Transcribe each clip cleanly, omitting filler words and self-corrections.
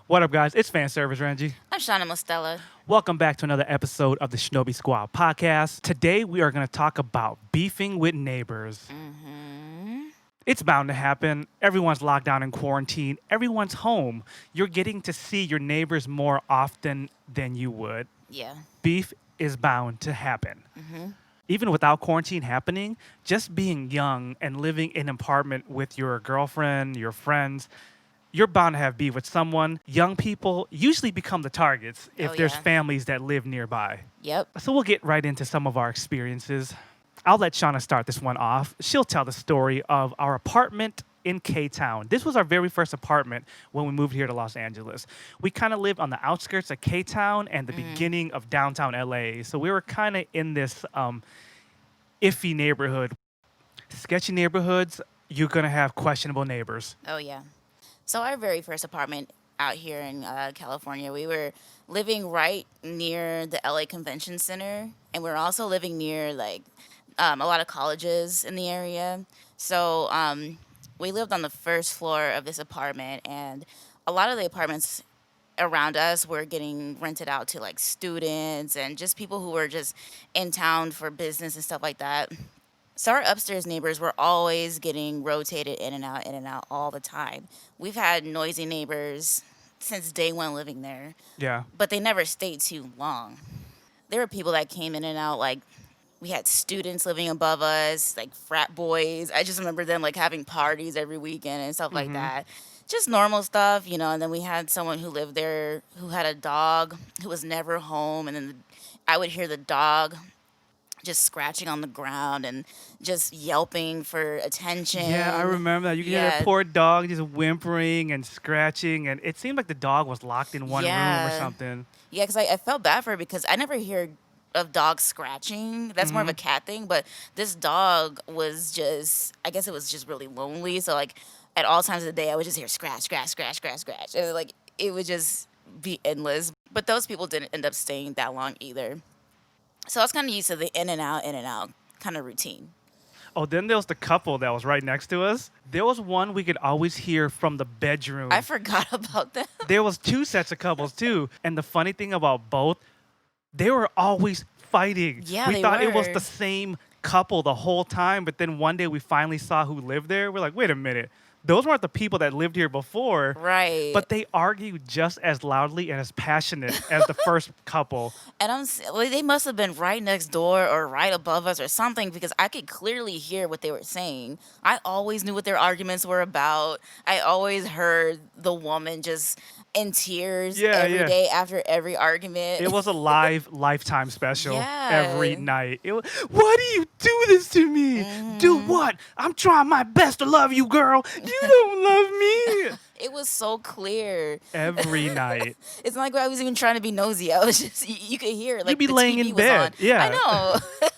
What up, guys? It's fan service Renji. I'm Shana Mostella. Welcome back to another episode of the Shinobi Squad podcast. Today, we are going to talk about beefing with neighbors. It's bound to happen. Everyone's locked down in quarantine. Everyone's home. You're getting to see your neighbors more often than you would. Yeah. Beef is bound to happen. Even without quarantine happening, just being young and living in an apartment with your girlfriend, your friends, you're bound to have beef with someone. Young people usually become the targets if Oh, there's yeah. families that live nearby. Yep. So we'll get right into some of our experiences. I'll let Shauna start this one off. She'll tell the story of our apartment in K-Town. This was our very first apartment when we moved here to Los Angeles. We kind of lived on the outskirts of K-Town and the beginning of downtown LA. So we were kind of in this iffy neighborhood. Sketchy neighborhoods, you're going to have questionable neighbors. Oh, yeah. So our very first apartment out here in California, we were living right near the LA Convention Center, and we were also living near a lot of colleges in the area. So we lived on the first floor of this apartment, and a lot of the apartments around us were getting rented out to like students and just people who were just in town for business and stuff like that. So our upstairs neighbors were always getting rotated in and out all the time. We've had noisy neighbors since day one living there, Yeah. but they never stayed too long. There were people that came in and out, like we had students living above us, like frat boys. I just remember them like having parties every weekend and stuff like that. Just normal stuff, and then we had someone who lived there who had a dog who was never home, and then I would hear the dog just scratching on the ground and just yelping for attention. Yeah, I remember that. You could hear that poor dog just whimpering and scratching, and it seemed like the dog was locked in one room or Yeah. something. Yeah, because I felt bad for her because I never hear of dogs scratching. That's more of a cat thing, but this dog was just, I guess it was just really lonely. So like at all times of the day, I would just hear scratch, scratch, scratch, scratch, scratch. And like it would just be endless. But those people didn't end up staying that long either. So I was kind of used to the in and out kind of routine. Oh, then there was the couple that was right next to us. There was one we could always hear from the bedroom. I forgot about that. There was two sets of couples too. And the funny thing about both, they were always fighting. Yeah, we they thought it was were. the same couple the whole time, but then one day we finally saw who lived there. We're like, wait a minute. Those weren't the people that lived here before. Right. But they argued just as loudly and as passionate as the first couple. And they must have been right next door or right above us or something because I could clearly hear what they were saying. I always knew what their arguments were about. I always heard the woman just in tears every day after every argument. It was a live Lifetime special Yeah. every night. Why do you do this to me? Do what? I'm trying my best to love you, girl. You don't love me. It was so clear. Every night. It's not like I was even trying to be nosy. I was just, you could hear it. Like You'd be the laying TV in was bed. on. Yeah. I know.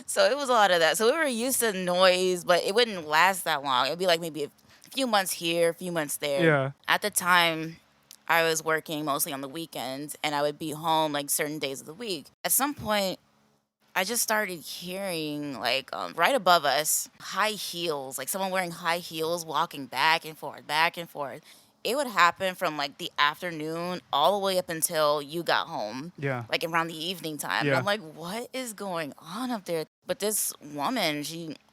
So it was a lot of that. So we were used to noise, but it wouldn't last that long. It would be like maybe a few months here, a few months there. Yeah. At the time, I was working mostly on the weekends, and I would be home like certain days of the week. At some point, I just started hearing like right above us, high heels, like someone wearing high heels walking back and forth, back and forth. It would happen from like the afternoon all the way up until you got home. Yeah. Like around the evening time. Yeah. And I'm like, what is going on up there? But this woman,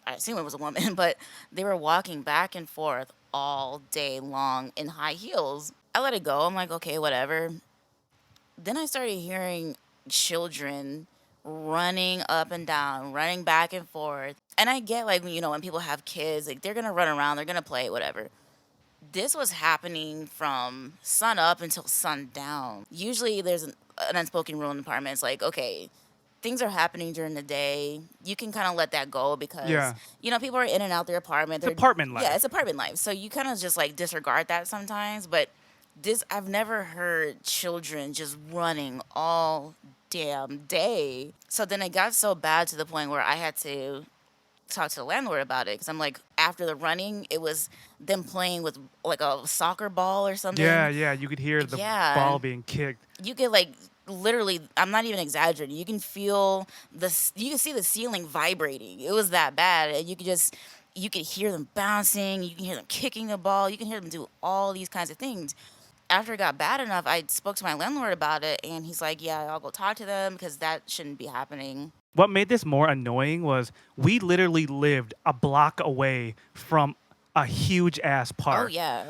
I assume it was a woman, but they were walking back and forth all day long in high heels. I let it go. I'm like, okay, whatever. Then I started hearing children running up and down, running back and forth. And I get like, when people have kids, like they're going to run around, they're going to play, whatever. This was happening from sun up until sundown. Usually there's an unspoken rule in apartments like, okay, things are happening during the day. You can kind of let that go because, people are in and out their apartment. It's apartment life. Yeah, it's apartment life. So you kind of just like disregard that sometimes. But I've never heard children just running all damn day. So then it got so bad to the point where I had to talk to the landlord about it because I'm like, after the running, it was them playing with like a soccer ball or something. Yeah, you could hear the ball being kicked. You could like literally, I'm not even exaggerating. You can feel you can see the ceiling vibrating. It was that bad, and you could hear them bouncing. You can hear them kicking the ball. You can hear them do all these kinds of things. after it got bad enough, I spoke to my landlord about it, and he's like, yeah, I'll go talk to them because that shouldn't be happening. What made this more annoying was we literally lived a block away from a huge ass Oh, park. yeah.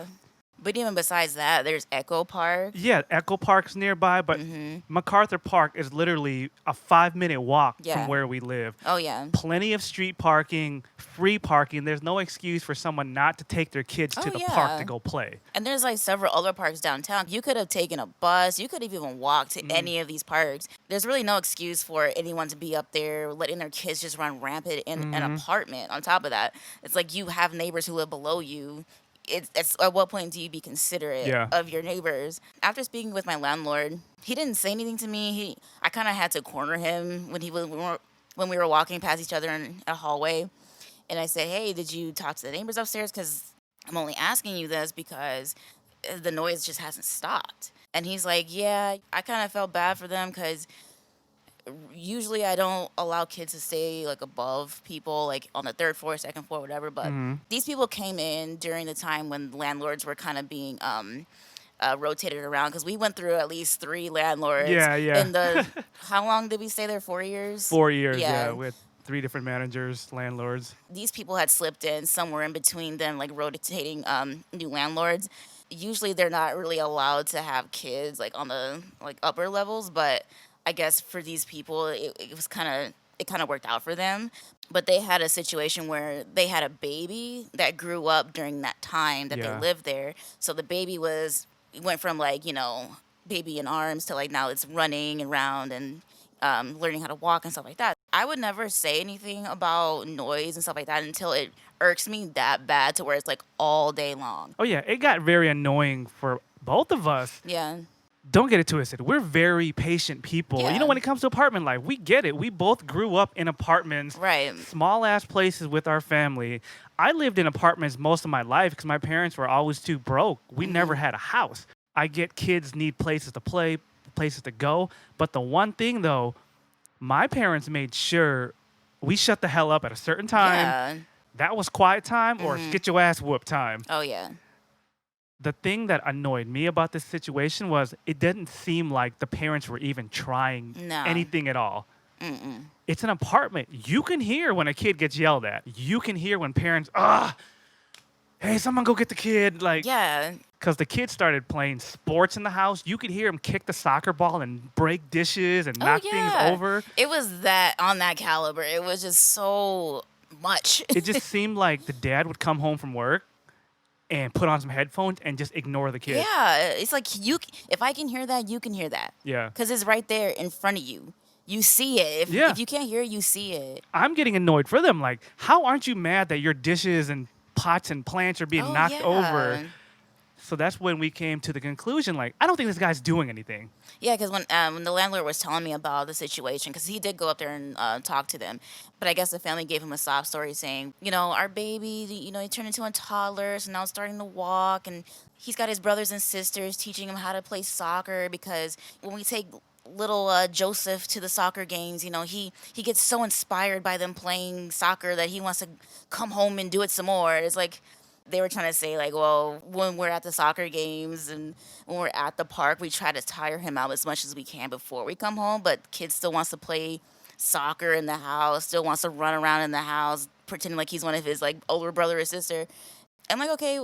But even besides that, there's Echo Park. Yeah, Echo Park's nearby, but MacArthur Park is literally a 5-minute walk from Yeah. where we live. Oh, yeah. Plenty of street parking, free parking. There's no excuse for someone not to take their kids to Oh, the park yeah. to go play. And there's like several other parks downtown. You could have taken a bus. You could have even walked to any of these parks. There's really no excuse for anyone to be up there letting their kids just run rampant in an apartment. On top of that, it's like you have neighbors who live below you. It's at what point do you be considerate Yeah. of your neighbors? After speaking with my landlord, he didn't say anything to me. I kind of had to corner him when we were walking past each other in a hallway. And I said, hey, did you talk to the neighbors upstairs? Because I'm only asking you this because the noise just hasn't stopped. And he's like, yeah, I kind of felt bad for them because usually I don't allow kids to stay like above people, like on the third floor, second floor, whatever. But these people came in during the time when landlords were kind of being rotated around because we went through at least 3 landlords. Yeah, yeah. In the how long did we stay there? 4 years. 4 years, yeah, with 3 different managers, landlords. These people had slipped in somewhere in between them, like rotating new landlords. Usually they're not really allowed to have kids like on the like upper levels, but I guess for these people it kind of worked out for them. But they had a situation where they had a baby that grew up during that time that Yeah. they lived there. So the baby went from like, baby in arms to like now it's running around and learning how to walk and stuff like that. I would never say anything about noise and stuff like that until it irks me that bad to where it's like all day long. Oh, yeah, it got very annoying for both of us. Yeah. Don't get it twisted. We're very patient people. You Yeah. know, when it comes to apartment life, we get it. We both grew up in apartments, Right. small ass places with our family. I lived in apartments most of my life because my parents were always too broke. We never had a house. I get kids need places to play, places to go. But the one thing though, my parents made sure we shut the hell up at a certain time. Yeah. That was quiet time or get your ass whooped time. Oh, yeah. The thing that annoyed me about this situation was it didn't seem like the parents were even trying No. anything at all. It's an apartment. You can hear when a kid gets yelled at. You can hear when parents, hey, someone go get the kid. Like, Yeah. because the kids started playing sports in the house. You could hear him kick the soccer ball and break dishes and knock things over. It was that on that caliber. It was just so much. It just seemed like the dad would come home from work and put on some headphones and just ignore the kid. Yeah, it's like if I can hear that, you can hear that. Yeah. Because it's right there in front of you. You see it. Yeah. If you can't hear it, you see it. I'm getting annoyed for them. Like, how aren't you mad that your dishes and pots and plants are being Oh, knocked yeah. over? So that's when we came to the conclusion, like, I don't think this guy's doing anything. Yeah, because when the landlord was telling me about the situation, because he did go up there and talk to them, but I guess the family gave him a sob story saying, our baby, he turned into a toddler, so now it's starting to walk, and he's got his brothers and sisters teaching him how to play soccer because when we take little Joseph to the soccer games, he gets so inspired by them playing soccer that he wants to come home and do it some more. It's like they were trying to say, like, well, when we're at the soccer games and when we're at the park, we try to tire him out as much as we can before we come home. But kid still wants to play soccer in the house, still wants to run around in the house, pretending like he's one of his, like, older brother or sister. I'm like, okay,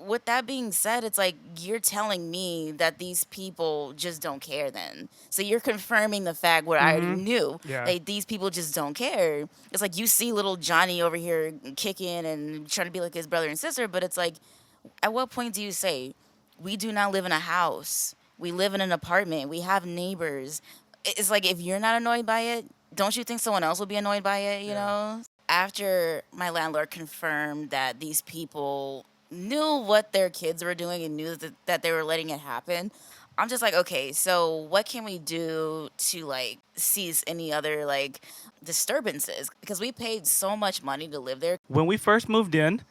with that being said, it's like you're telling me that these people just don't care then. So you're confirming the fact what I already knew. Yeah. Like, these people just don't care. It's like you see little Johnny over here kicking and trying to be like his brother and sister, but it's like, at what point do you say, we do not live in a house. We live in an apartment. We have neighbors. It's like, if you're not annoyed by it, don't you think someone else will be annoyed by it, you know? After my landlord confirmed that these people knew what their kids were doing and knew that they were letting it happen, I'm just like, okay, so what can we do to, like, cease any other, like, disturbances? Because we paid so much money to live there. When we first moved in,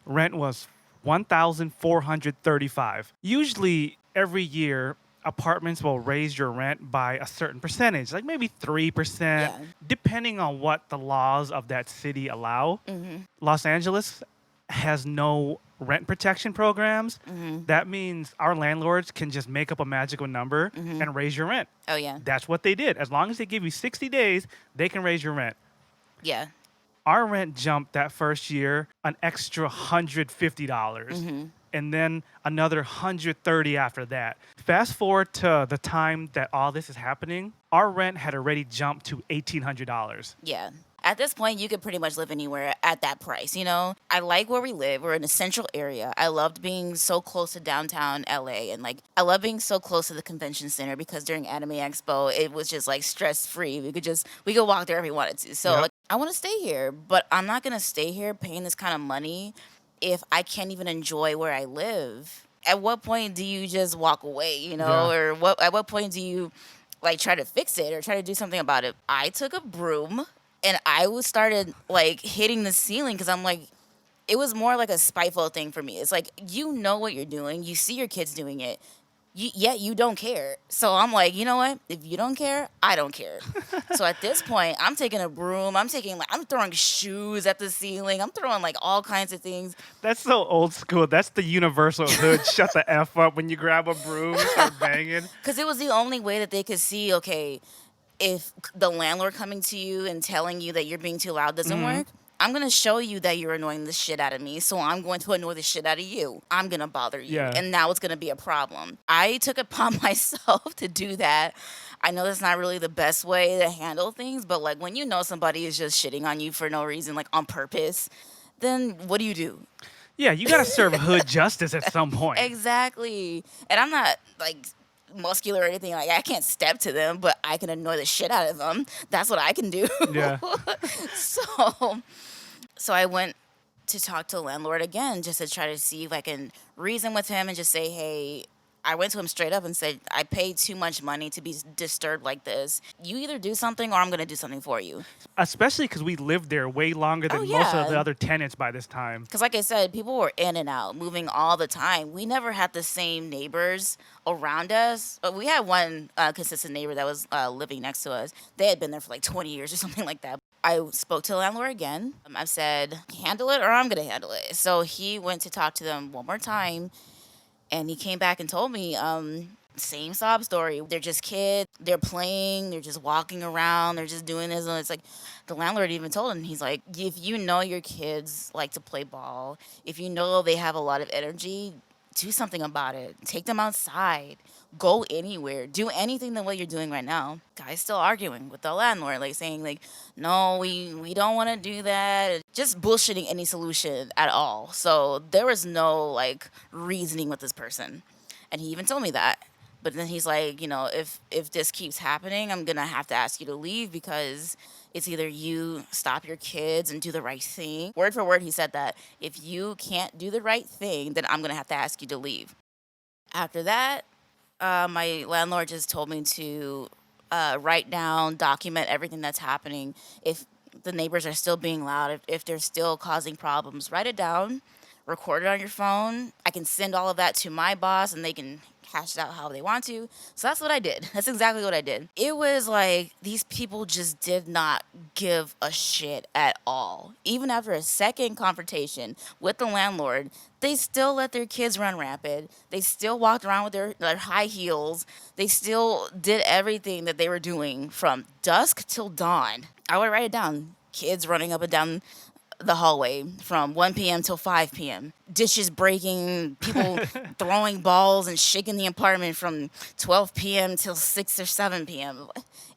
rent was $1,435. Usually every year, apartments will raise your rent by a certain percentage, like maybe 3%, Yeah. depending on what the laws of that city allow. Los Angeles has no rent protection programs, Mm-hmm. that means our landlords can just make up a magical number Mm-hmm. and raise your rent. Oh yeah. That's what they did. As long as they give you 60 days, they can raise your rent. Yeah. Our rent jumped that first year an extra $150. Mm-hmm. And then another 130 after that. Fast forward to the time that all this is happening, our rent had already jumped to $1,800. Yeah. At this point, you could pretty much live anywhere at that price, you know? I like where we live. We're in a central area. I loved being so close to downtown LA. And like, I love being so close to the convention center because during Anime Expo, it was just like stress free. We could walk there if we wanted to. So Yep. like, I want to stay here, but I'm not going to stay here paying this kind of money if I can't even enjoy where I live. At what point do you just walk away, you know? Yeah. Or at what point do you like try to fix it or try to do something about it? I took a broom and I was started like hitting the ceiling because I'm like, it was more like a spiteful thing for me. It's like, you know what you're doing, you see your kids doing it, yet you don't care. So I'm like, you know what? If you don't care, I don't care. So at this point, I'm taking a broom. I'm throwing shoes at the ceiling. I'm throwing like all kinds of things. That's so old school. That's the universal hood. Shut the F up when you grab a broom and start banging. Because it was the only way that they could see, okay, if the landlord coming to you and telling you that you're being too loud doesn't work, I'm going to show you that you're annoying the shit out of me, so I'm going to annoy the shit out of you. I'm going to bother you, Yeah. and now it's going to be a problem. I took it upon myself to do that. I know that's not really the best way to handle things, but like when you know somebody is just shitting on you for no reason, like on purpose, then what do? Yeah, you got to serve hood justice at some point. Exactly. And I'm not like muscular or anything, like I can't step to them, but I can annoy the shit out of them. That's what I can do. Yeah. So I went to talk to the landlord again just to try to see if I can reason with him and just say, hey, I went to him straight up and said, I paid too much money to be disturbed like this. You either do something or I'm going to do something for you. Especially because we lived there way longer than Oh, most of yeah. the other tenants by this time. Because like I said, people were in and out, moving all the time. We never had the same neighbors around us. We had one consistent neighbor that was living next to us. They had been there for like 20 years or something like that. I spoke to the landlord again. I said, handle it or I'm going to handle it. So he went to talk to them one more time. And he came back and told me, same sob story. They're just kids. They're playing. They're just walking around. They're just doing this. And it's like the landlord even told him, he's like, if you know your kids like to play ball, if you know they have a lot of energy, do something about it. Take them outside. Go anywhere. Do anything than what you're doing right now. Guy's still arguing with the landlord, like saying like, no, we don't want to do that. Just bullshitting any solution at all. So there was no like reasoning with this person. And he even told me that. But then he's like, you know, if this keeps happening, I'm going to have to ask you to leave because it's either you stop your kids and do the right thing. Word for word, he said that. If you can't do the right thing, then I'm going to have to ask you to leave. After that, my landlord just told me to write down, document everything that's happening. If the neighbors are still being loud, if they're still causing problems, write it down, record it on your phone. I can send all of that to my boss and they can hash it out how they want to. So that's what I did. That's exactly what I did. It was like these people just did not give a shit at all. Even after a second confrontation with the landlord, they still let their kids run rampant. They still walked around with their high heels. They still did everything that they were doing from dusk till dawn. I would write it down. Kids running up and down the hallway from 1 p.m. till 5 p.m. Dishes breaking, people throwing balls and shaking the apartment from 12 p.m. till 6 or 7 p.m.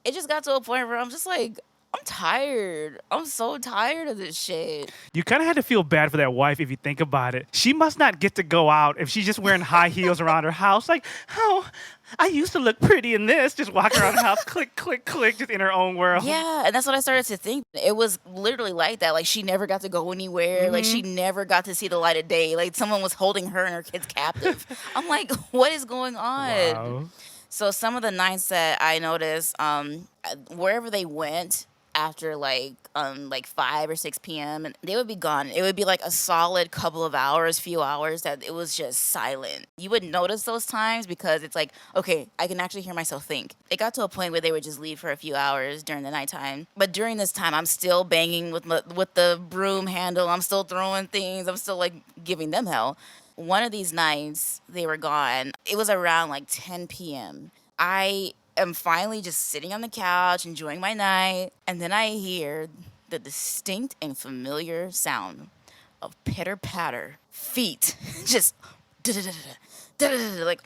It just got to a point where I'm just like, I'm tired. I'm so tired of this shit. You kind of had to feel bad for that wife if you think about it. She must not get to go out if she's just wearing high heels around her house. Like, oh, I used to look pretty in this. Just walking around the house, click, click, click, just in her own world. Yeah, and that's what I started to think. It was literally like that. Like, she never got to go anywhere. Like, she never got to see the light of day. Like, someone was holding her and her kids captive. I'm like, what is going on? Wow. So some of the nights that I noticed, wherever they went, after like 5 or 6 p.m. and they would be gone. It would be like a solid couple of hours, few hours that it was just silent. You would notice those times because it's like, okay, I can actually hear myself think. It got to a point where they would just leave for a few hours during the nighttime. But during this time, I'm still banging with the broom handle. I'm still throwing things. I'm still like giving them hell. One of these nights, they were gone. It was around like 10 p.m. I am finally just sitting on the couch, enjoying my night, and then I hear the distinct and familiar sound of pitter patter feet, just like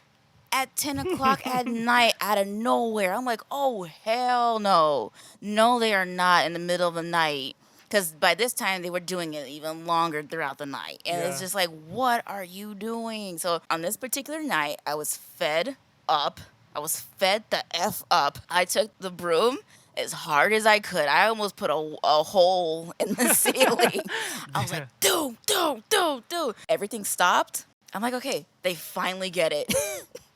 at 10 o'clock at night out of nowhere. I'm like, oh, hell no. No, they are not in the middle of the night. Because by this time, they were doing it even longer throughout the night. And it's just like, what are you doing? So on this particular night, I was fed up. I was fed the F up. I took the broom as hard as I could. I almost put a hole in the ceiling. I was like, do. Everything stopped. I'm like, okay, they finally get it.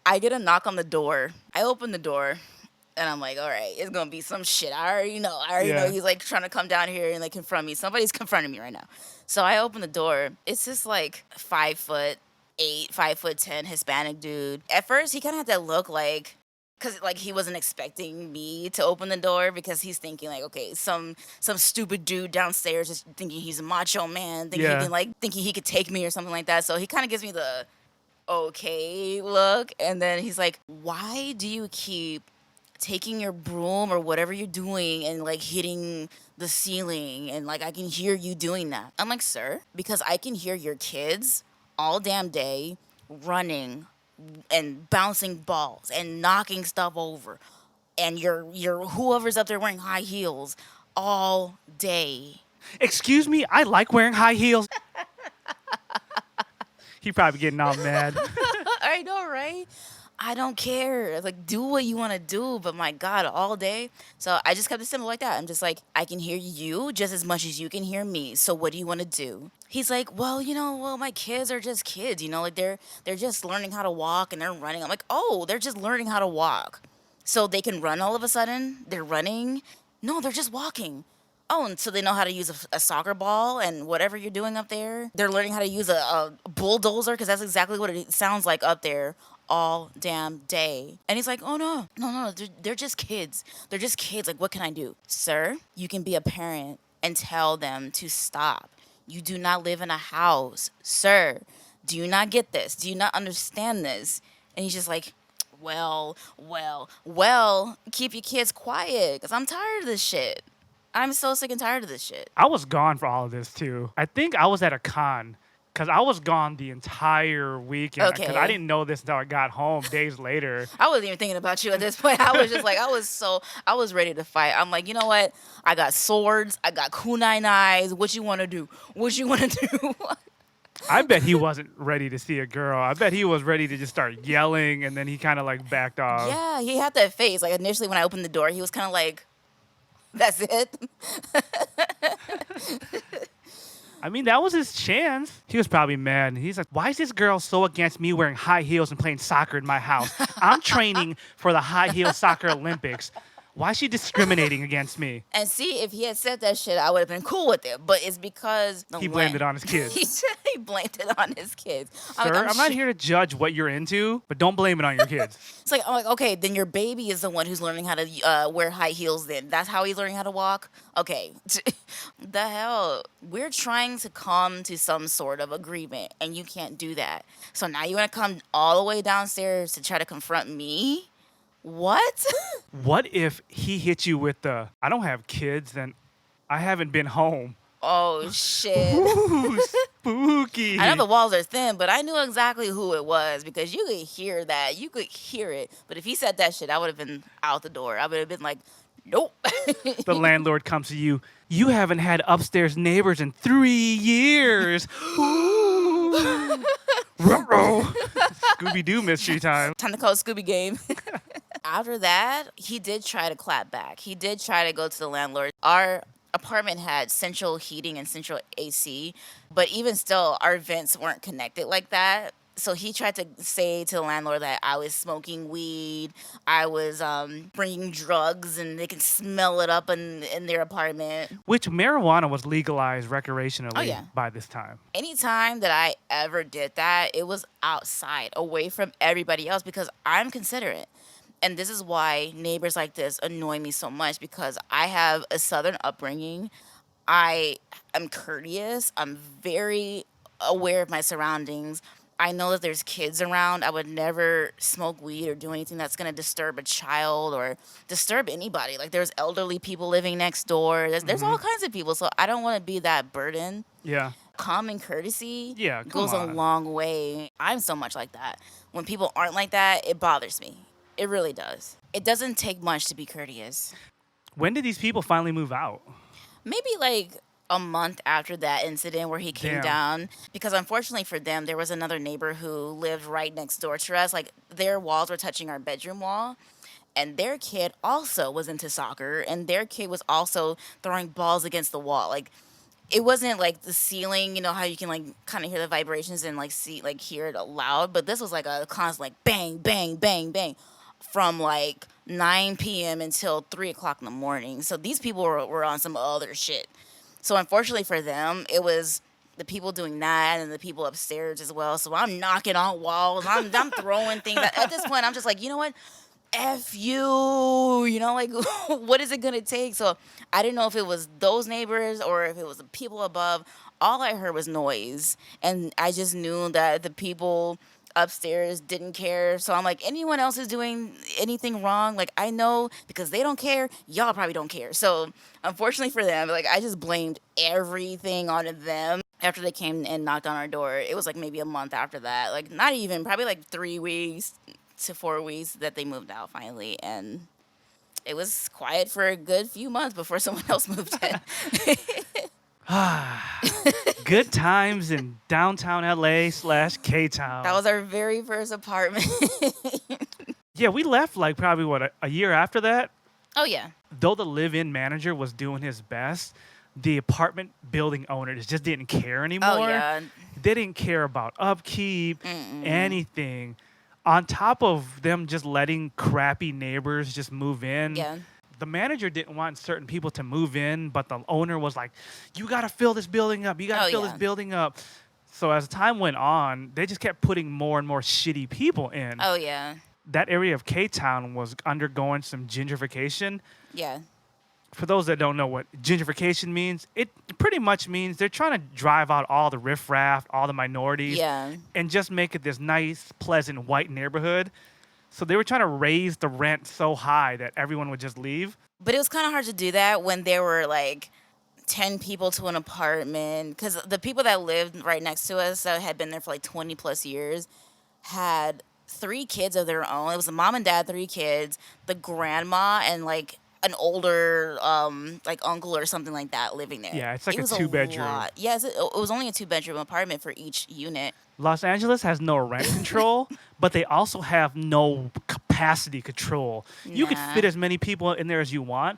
I get a knock on the door. I open the door. And I'm like, all right, it's going to be some shit. I already know. He's like trying to come down here and like confront me. Somebody's confronting me right now. So I open the door. It's this like 5'8", 5'10" Hispanic dude. At first, he kind of had that look like, because like he wasn't expecting me to open the door because he's thinking like, okay, some stupid dude downstairs is thinking he's a macho man, thinking he could take me or something like that. So he kind of gives me the okay look. And then he's like, why do you keep taking your broom or whatever you're doing and like hitting the ceiling and like I can hear you doing that? I'm like, sir, because I can hear your kids all damn day running and bouncing balls and knocking stuff over and your whoever's up there wearing high heels all day. Excuse me, I like wearing high heels. He probably getting all mad. I know, right? I don't care. Like, do what you want to do, but my God, all day. So I just kept it simple like that. I'm just like, I can hear you just as much as you can hear me. So what do you want to do? He's like, well, my kids are just kids. Like they're just learning how to walk and they're running. I'm like, oh, they're just learning how to walk. So they can run all of a sudden? They're running? No, they're just walking. Oh, and so they know how to use a soccer ball and whatever you're doing up there. They're learning how to use a bulldozer because that's exactly what it sounds like up there all damn day. And he's like, oh, no, they're just kids. They're just kids. Like, what can I do? Sir, you can be a parent and tell them to stop. You do not live in a house. Sir, do you not get this? Do you not understand this? And he's just like, well, keep your kids quiet because I'm tired of this shit. I'm so sick and tired of this shit. I was gone for all of this too. I think I was at a con because I was gone the entire weekend. Because I didn't know this until I got home days later. I wasn't even thinking about you at this point. I was just like, I was ready to fight. I'm like, you know what? I got swords. I got kunai knives. What you want to do? I bet he wasn't ready to see a girl. I bet he was ready to just start yelling, and then he kind of like backed off. Yeah, he had that face. Like initially when I opened the door, he was kind of like, that's it. I mean, that was his chance. He was probably mad. He's like, why is this girl so against me wearing high heels and playing soccer in my house? I'm training for the high heel soccer Olympics. Why is she discriminating against me? And see, if he had said that shit, I would have been cool with it. But it's because he blamed it on his kids. He blamed it on his kids. Sir, I'm not here to judge what you're into, but don't blame it on your kids. I'm like, okay, then your baby is the one who's learning how to wear high heels then. That's how he's learning how to walk? Okay. The hell? We're trying to come to some sort of agreement, and you can't do that. So now you want to come all the way downstairs to try to confront me? What? What if he hit you with the, I don't have kids and I haven't been home? Oh, shit. Ooh, spooky. I know the walls are thin, but I knew exactly who it was because you could hear that. You could hear it. But if he said that shit, I would have been out the door. I would have been like, nope. The landlord comes to you. You haven't had upstairs neighbors in 3 years. Ooh. Ruh-roh. Scooby-Doo mystery time. Time to call it Scooby Game. After that, he did try to clap back. He did try to go to the landlord. Our apartment had central heating and central AC, but even still, our vents weren't connected like that. So he tried to say to the landlord that I was smoking weed, I was bringing drugs, and they can smell it up in their apartment. Which marijuana was legalized Oh recreationally yeah. by this time. Anytime that I ever did that, it was outside, away from everybody else, because I'm considerate. And this is why neighbors like this annoy me so much, because I have a southern upbringing. I am courteous. I'm very aware of my surroundings. I know that there's kids around. I would never smoke weed or do anything that's going to disturb a child or disturb anybody. Like, there's elderly people living next door. There's all kinds of people. So I don't want to be that burden. Yeah. Common courtesy Yeah, come goes a on. long way. I'm so much like that. When people aren't like that, it bothers me. It really does. It doesn't take much to be courteous. When did these people finally move out? Maybe like a month after that incident where he came Damn. down, because unfortunately for them, there was another neighbor who lived right next door to us. Like, their walls were touching our bedroom wall, and their kid also was into soccer, and their kid was also throwing balls against the wall. Like, it wasn't like the ceiling, you know how you can like kind of hear the vibrations and like see, like hear it loud, but this was like a constant like bang bang bang bang from like 9 p.m. until 3 o'clock in the morning. So these people were on some other shit. So unfortunately for them, it was the people doing that and the people upstairs as well. So I'm knocking on walls. I'm throwing things. At this point, I'm just like, you know what? F you. You know, like, what is it going to take? So I didn't know if it was those neighbors or if it was the people above. All I heard was noise. And I just knew that the people upstairs didn't care. So I'm like, anyone else is doing anything wrong? Like, I know because they don't care, y'all probably don't care. So unfortunately for them, like, I just blamed everything on them. After they came and knocked on our door, it was like maybe a month after that. Like, not even, probably like 3 weeks to 4 weeks that they moved out finally. And it was quiet for a good few months before someone else moved in. Good times in downtown LA / K-Town. That was our very first apartment. Yeah, we left like probably a year after that. Oh, yeah. Though the live-in manager was doing his best, the apartment building owners just didn't care anymore. Oh, yeah. They didn't care about upkeep, anything. On top of them just letting crappy neighbors just move in. Yeah. The manager didn't want certain people to move in, but the owner was like, you got to fill this building up. You got to fill this building up. So as time went on, they just kept putting more and more shitty people in. Oh, yeah. That area of K-Town was undergoing some gentrification. Yeah. For those that don't know what gentrification means, it pretty much means they're trying to drive out all the riffraff, all the minorities, and just make it this nice, pleasant white neighborhood. So they were trying to raise the rent so high that everyone would just leave. But it was kind of hard to do that when there were like 10 people to an apartment, because the people that lived right next to us that had been there for like 20 plus years had 3 kids of their own. It was a mom and dad, 3 kids, the grandma, and like an older like uncle or something like that living there. Yeah, it's like it a was 2-bedroom. Yes, it was only a 2-bedroom apartment for each unit. Los Angeles has no rent control, but they also have no capacity control. You could fit as many people in there as you want.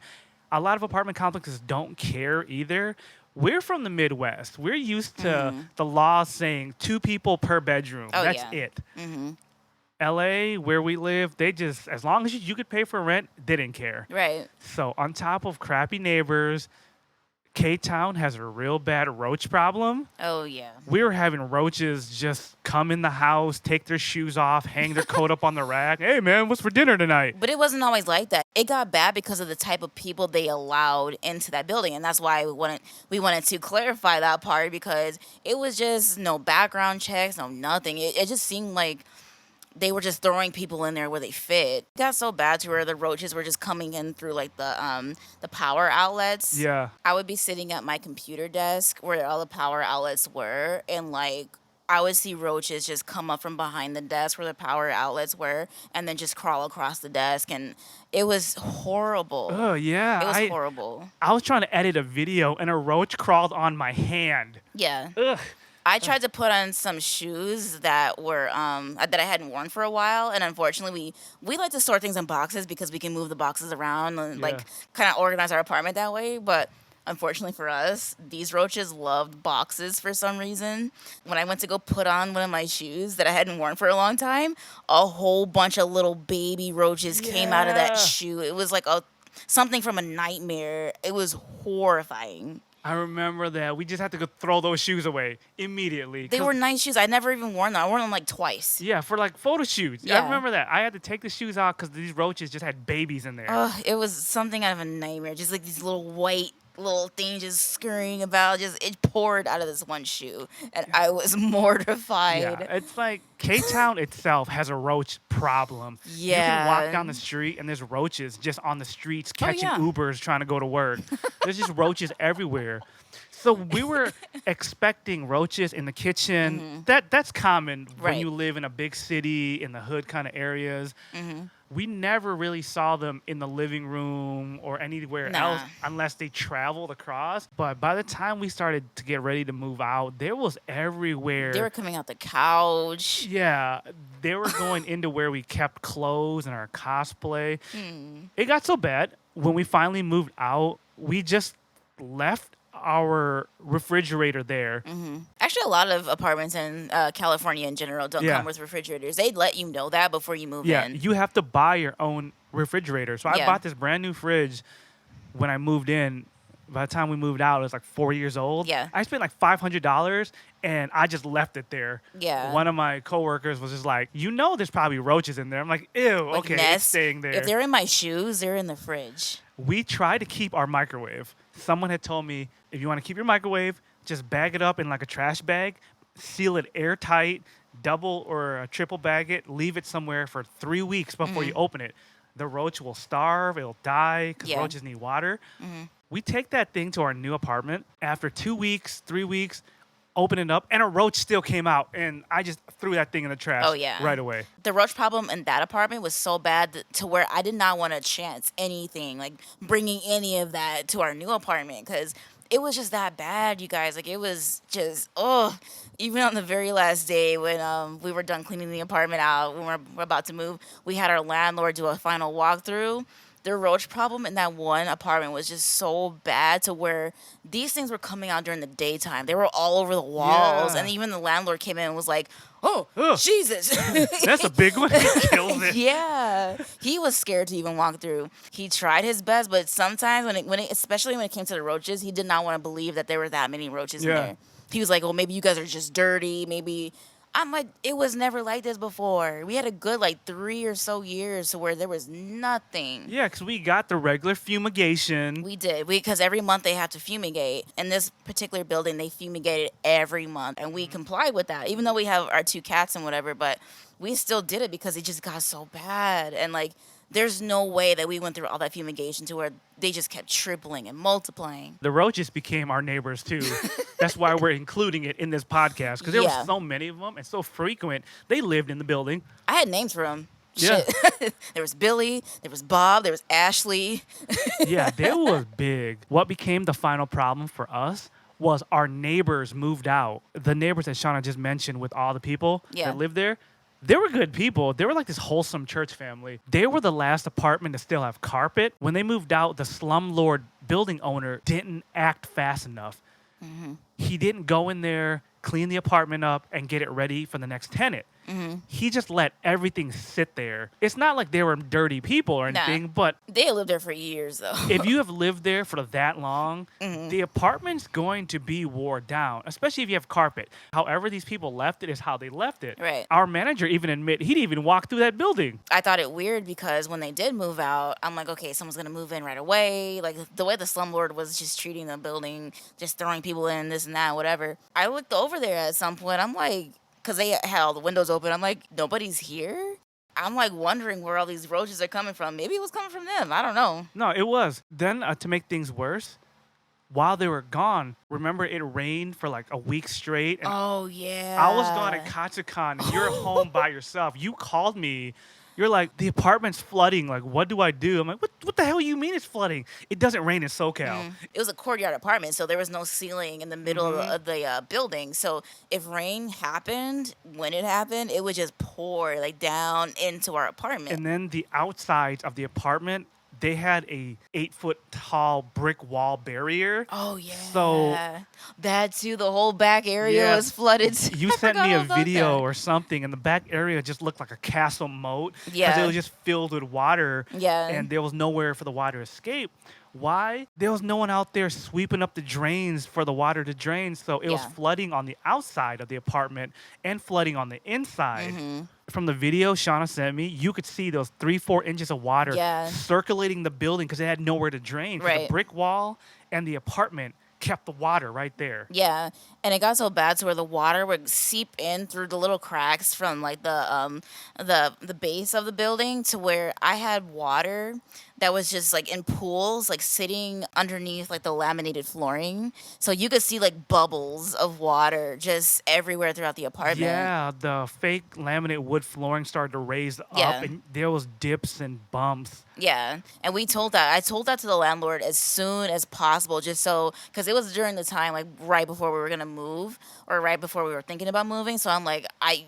A lot of apartment complexes don't care either. We're from the Midwest. We're used to the law saying 2 people per bedroom. Oh, That's yeah. it. LA, where we live, they just, as long as you could pay for rent, they didn't care. Right. So on top of crappy neighbors, K-Town has a real bad roach problem. Oh, yeah. We were having roaches just come in the house, take their shoes off, hang their coat up on the rack. Hey, man, what's for dinner tonight? But it wasn't always like that. It got bad because of the type of people they allowed into that building. And that's why we wanted to clarify that part, because it was just no background checks, no nothing. It just seemed like they were just throwing people in there where they fit. It got so bad to where the roaches were just coming in through like the power outlets. Yeah. I would be sitting at my computer desk where all the power outlets were, and like I would see roaches just come up from behind the desk where the power outlets were and then just crawl across the desk, and it was horrible. Oh, yeah. It was horrible. I was trying to edit a video and a roach crawled on my hand. Yeah. Ugh. I tried to put on some shoes that were that I hadn't worn for a while, and unfortunately, we like to store things in boxes because we can move the boxes around and like kind of organize our apartment that way. But Unfortunately for us, these roaches loved boxes for some reason. When I went to go put on one of my shoes that I hadn't worn for a long time, a whole bunch of little baby roaches came out of that Yeah. shoe. It was like a something from a nightmare. It was horrifying. I remember that. We just had to go throw those shoes away immediately. They 'Cause were nice shoes. I never even worn them. I wore them like twice. yeah, for like photo shoots. I Yeah. remember that. I had to take the shoes out because these roaches just had babies in there. Ugh, it was something out of a nightmare. Just like these little white little things just scurrying about. Just it poured out of this one shoe, and I was mortified. Yeah, it's like K-Town itself has a roach problem. You can walk down the street and there's roaches just on the streets catching yeah. Ubers trying to go to work. There's just roaches everywhere. So we were expecting roaches in the kitchen. That's common when Right. you live in a big city in the hood kind of areas. We never really saw them in the living room or anywhere Nah. else unless they traveled across. But by the time we started to get ready to move out, there was everywhere. They were coming out the couch. Yeah, they were going into where we kept clothes and our cosplay. It got so bad when we finally moved out, we just left our refrigerator there. Actually, a lot of apartments in California in general don't Yeah. come with refrigerators. They'd let you know that before you move Yeah, in. you have to buy your own refrigerator. So I Yeah. bought this brand new fridge when I moved in. By the time we moved out, it was like 4 years old. Yeah. I spent like $500 and I just left it there. Yeah. One of my coworkers was just like, there's probably roaches in there. I'm like, ew, Like okay, it's nests. staying there. If they're in my shoes, they're in the fridge. We tried to keep our microwave. Someone had told me, if you want to keep your microwave, just bag it up in like a trash bag, seal it airtight, double or triple bag it, leave it somewhere for 3 weeks before you open it. The roach will starve, it'll die because Yeah. roaches need water. We take that thing to our new apartment. After 2 weeks, 3 weeks, open it up, and a roach still came out, and I just threw that thing in the trash Oh, yeah. right away. The roach problem in that apartment was so bad to where I did not want to chance anything, like bringing any of that to our new apartment because it was just that bad, you guys. Like, it was just, even on the very last day when we were done cleaning the apartment out, when we're about to move, we had our landlord do a final walkthrough. The roach problem in that one apartment was just so bad to where these things were coming out during the daytime. They were all over the walls. Yeah. And even the landlord came in and was like, oh, Ugh. Jesus. That's a big one. He kills it. Yeah, he was scared to even walk through. He tried his best, but sometimes especially when it came to the roaches, he did not want to believe that there were that many roaches in Yeah. there. He was like, "Well, maybe you guys are just dirty. Maybe." I'm like, it was never like this before. We had a good 3 or so years to where there was nothing. Yeah, because we got the regular fumigation. We did. Because every month they have to fumigate. In this particular building, they fumigated every month. And we complied with that, even though we have our 2 cats and whatever. But we still did it because it just got so bad. And there's no way that we went through all that fumigation to where they just kept tripling and multiplying. The roaches became our neighbors too. That's why we're including it in this podcast because there Yeah. were so many of them and so frequent. They lived in the building. I had names for them. Yeah. Shit. There was Billy, there was Bob, there was Ashley. Yeah, they were big. What became the final problem for us was our neighbors moved out. The neighbors that Shana just mentioned with all the people Yeah. that lived there, they were good people. They were like this wholesome church family. They were the last apartment to still have carpet. When they moved out, the slumlord building owner didn't act fast enough. He didn't go in there, clean the apartment up, and get it ready for the next tenant. He just let everything sit there. It's not like they were dirty people or Nah. anything, but They lived there for years, though. if you have lived there for that long, the apartment's going to be wore down, especially if you have carpet. However these people left it is how they left it. Right. Our manager even admit he didn't even walk through that building. I thought it weird because when they did move out, I'm like, okay, someone's gonna move in right away. Like the way the slumlord was just treating the building, just throwing people in, this and that, whatever. I looked over there at some point. I'm like, because they had all the windows open. I'm like, nobody's here. I'm like wondering where all these roaches are coming from. Maybe it was coming from them. I don't know. No, it was. Then to make things worse, while they were gone, remember it rained for like a week straight. And Oh yeah. I was gone at Katsukan and you're home by yourself. You called me. You're like, the apartment's flooding. Like, what do I do? I'm like, what the hell you mean it's flooding? It doesn't rain in SoCal. It was a courtyard apartment, so there was no ceiling in the middle of the building. So if rain happened, when it happened, it would just pour down into our apartment. And then the outsides of the apartment, they had a 8-foot tall brick wall barrier. Oh So yeah, that too. The whole back area yeah, was flooded. you I sent forgot me a all about video that. or something, and the back area just looked like a castle moat because it Yeah, was just filled with water, yeah, and there was nowhere for the water to escape. Why? There was no one out there sweeping up the drains for the water to drain, so it was yeah. flooding on the outside of the apartment and flooding on the inside. Mm-hmm. From the video Shauna sent me, you could see those 3-4 inches of water Yeah. circulating the building because it had nowhere to drain. Because the Right. brick wall and the apartment kept the water right there. Yeah, and it got so bad to where the water would seep in through the little cracks from like the base of the building to where I had water that was just like in pools like sitting underneath like the laminated flooring. So you could see like bubbles of water just everywhere throughout the apartment. Yeah, the fake laminate wood flooring started to raise up, Yeah. and there was dips and bumps. Yeah, and I told that to the landlord as soon as possible, just so, because it was during the time, like, right before we were gonna move, or right before we were thinking about moving. So I'm like,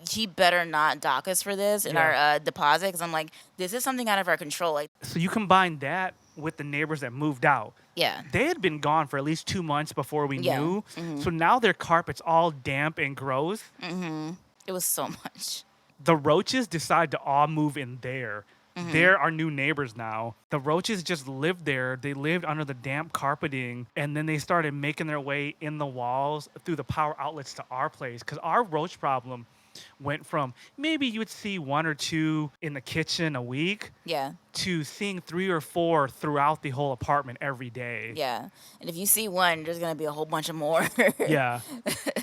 he better not dock us for this in our Yeah. deposit, because I'm like, this is something out of our control. Like, So you combine that with the neighbors that moved out. yeah, They had been gone for at least 2 months before we yeah, knew. So now their carpet's all damp and gross. it was so much. The roaches decide to all move in there. They're our new neighbors now. The roaches just lived there. They lived under the damp carpeting, and then they started making their way in the walls through the power outlets to our place. Because our roach problem went from maybe you would see 1 or 2 in the kitchen a week Yeah, to seeing 3 or 4 throughout the whole apartment every day. yeah, and if you see one, there's gonna be a whole bunch of more. Yeah.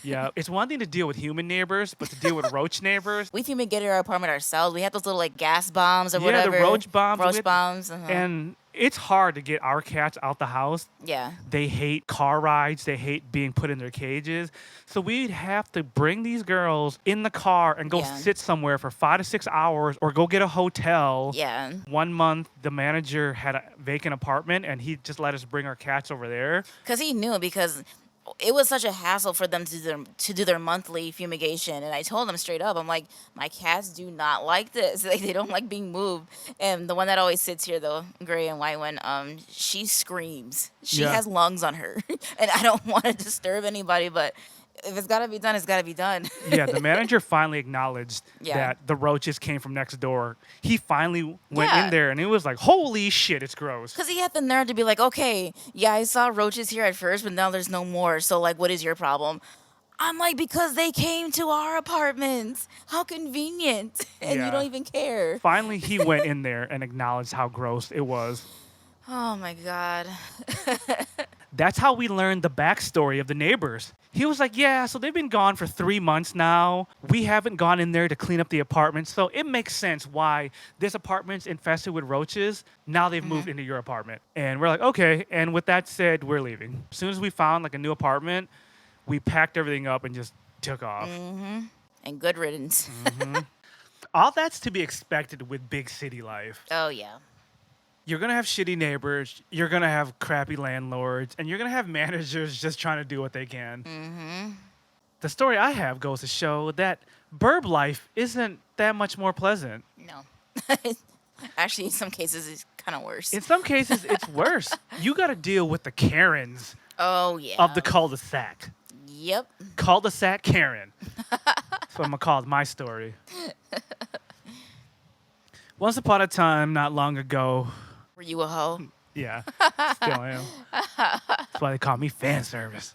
Yeah. It's one thing to deal with human neighbors, but to deal with roach neighbors, We fumigated our apartment ourselves. We had those little like gas bombs or yeah, whatever. the roach bombs. Roach bombs. Uh-huh. And it's hard to get our cats out the house. Yeah. They hate car rides. They hate being put in their cages. So we'd have to bring these girls in the car and go Yeah. sit somewhere for 5 to 6 hours or go get a hotel. Yeah. 1 month, the manager had a vacant apartment and he just let us bring our cats over there. Because he knew, because it was such a hassle for them to do their monthly fumigation. And I told them straight up, I'm like, my cats do not like this. Like, they don't like being moved. And the one that always sits here, the gray and white one, she screams. She Yeah. has lungs on her. And I don't want to disturb anybody, but if it's got to be done, it's got to be done. Yeah, the manager finally acknowledged Yeah. that the roaches came from next door. He finally went Yeah. in there and it was like, holy shit, it's gross. Because he had the nerve to be like, okay, yeah, I saw roaches here at first, but now there's no more. So, like, what is your problem? I'm like, because they came to our apartment. How convenient. And Yeah. you don't even care. Finally, he went in there and acknowledged how gross it was. Oh my God. That's how we learned the backstory of the neighbors. He was like, yeah, so they've been gone for 3 months now. We haven't gone in there to clean up the apartment. So it makes sense why this apartment's infested with roaches. Now they've moved into your apartment. And we're like, okay. And with that said, we're leaving. As soon as we found like a new apartment, we packed everything up and just took off. And good riddance. All that's to be expected with big city life. Oh, yeah. You're going to have shitty neighbors, you're going to have crappy landlords, and you're going to have managers just trying to do what they can. The story I have goes to show that burb life isn't that much more pleasant. No. Actually, in some cases, it's kind of worse. In some cases, it's worse. You got to deal with the Karens Oh, yeah. of the cul du sac. Yep. Cul du sac Karen. That's what I'm going to call my story. Once upon a time, not long ago, Were you a hoe? yeah, still am. That's why they call me fan service.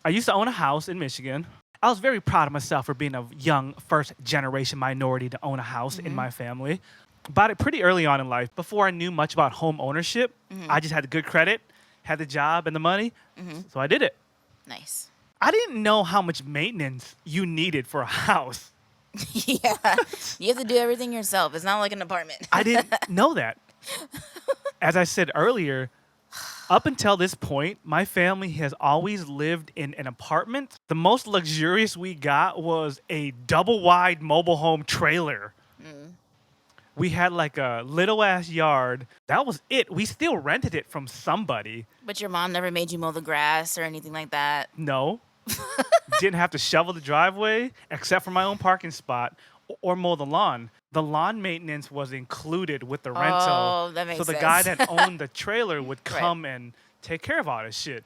I used to own a house in Michigan. I was very proud of myself for being a young first generation minority to own a house in my family. Bought it pretty early on in life. Before I knew much about home ownership, I just had the good credit, had the job and the money, so I did it. Nice. I didn't know how much maintenance you needed for a house. Yeah. You have to do everything yourself. It's not like an apartment. I didn't know that. As I said earlier, up until this point, my family has always lived in an apartment. The most luxurious we got was a double wide mobile home trailer. We had like a little ass yard. That was it. We still rented it from somebody. But your mom never made you mow the grass or anything like that. No. Didn't have to shovel the driveway except for my own parking spot or mow the lawn. The lawn maintenance was included with the rental. Oh, that makes so the sense. guy that owned the trailer would Right. come and take care of all this shit.